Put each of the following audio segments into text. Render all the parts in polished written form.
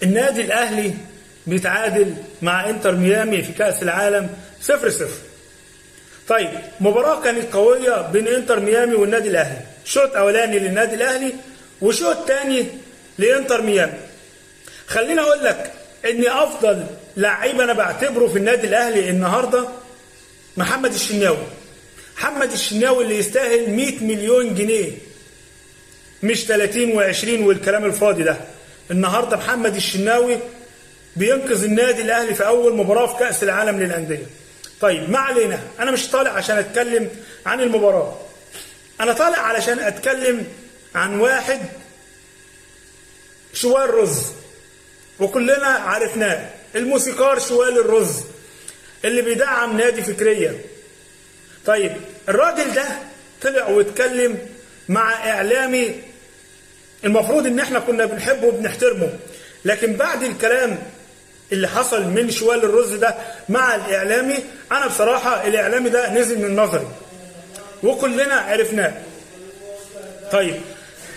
النادي الاهلي بيتعادل مع انتر ميامي في كأس العالم 0-0. طيب مباراة كانت قوية بين انتر ميامي والنادي الاهلي، شوط اولاني للنادي الاهلي وشوط تاني لانتر ميامي. خليني اقول لك ان افضل لعيب انا بعتبره في النادي الاهلي النهارده محمد الشناوي. محمد الشناوي اللي يستاهل 100 مليون جنيه، مش 30 و20 والكلام الفاضي ده. النهارده محمد الشناوي بينقذ النادي الاهلي في اول مباراه في كاس العالم للانديه. طيب ما علينا، انا مش طالع عشان اتكلم عن المباراه، انا طالع علشان اتكلم عن واحد شوال رز، وكلنا عرفناه، الموسيقار شوال الرز اللي بيدعم نادي فكرية. طيب الراجل ده طلع واتكلم مع اعلامي المفروض ان احنا كنا بنحبه وبنحترمه، لكن بعد الكلام اللي حصل من شوال الرز ده مع الاعلامي، انا بصراحة الاعلامي ده نزل من نظري وكلنا عرفناه. طيب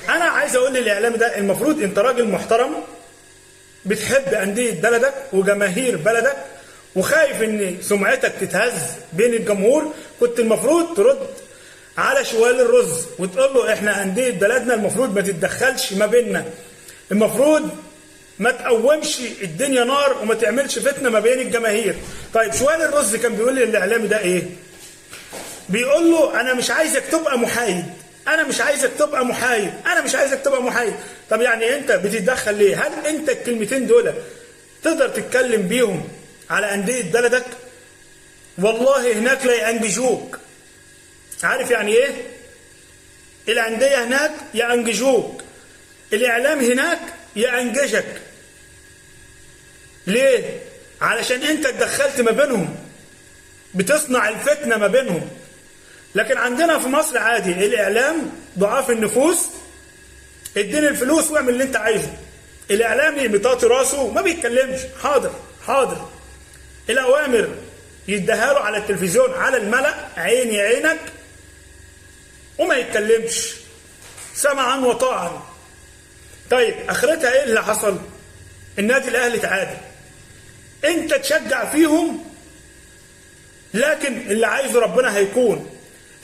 انا عايز اقول للاعلامي ده المفروض انت راجل محترم بتحب اندية بلدك وجماهير بلدك وخايف ان سمعتك تتهز بين الجمهور، كنت المفروض ترد على شوال الرز وتقول له احنا اندية بلدنا المفروض ما تتدخلش ما بيننا، المفروض ما تقومش الدنيا نار وما تعملش فتنة ما بين الجماهير. طيب شوال الرز كان بيقول للاعلامي ده ايه؟ بيقول له انا مش عايزك تبقى محايد، انا مش عايزك تبقى محايد، انا مش عايزك تبقى محايد. طب يعني انت بتتدخل ليه؟ هل انت الكلمتين دول تقدر تتكلم بيهم على انديه بلدك؟ والله هناك لا ينججوك. عارف يعني ايه؟ الانديه هناك ينججوك، الاعلام هناك ينججك. ليه؟ علشان انت اتدخلت ما بينهم، بتصنع الفتنه ما بينهم. لكن عندنا في مصر عادي، الاعلام ضعاف النفوس، اديني الفلوس واعمل اللي انت عايزه. الاعلامي بيطاطي راسه ما بيتكلمش، حاضر حاضر. الاوامر يديها له على التلفزيون على الملأ، عيني عينك، وما يتكلمش سمعا وطاعا. طيب اخرتها ايه اللي حصل؟ النادي الاهلي تعادل، انت تشجع فيهم، لكن اللي عايزه ربنا هيكون.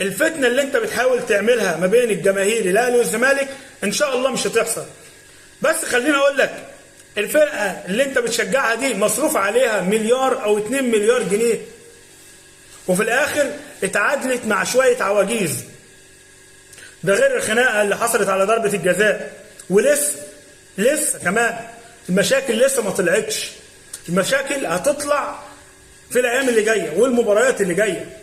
الفتنة اللي انت بتحاول تعملها ما بين الجماهير الاهلي والزمالك ان شاء الله مش هتحصل. بس خليني اقول لك، الفرقة اللي انت بتشجعها دي مصروف عليها مليار او 2 مليار جنيه، وفي الاخر اتعادلت مع شوية عواجيز. ده غير الخناقة اللي حصلت على ضربة الجزاء، ولسه كمان المشاكل لسه ما طلعتش. المشاكل هتطلع في الايام اللي جاية والمباريات اللي جاية.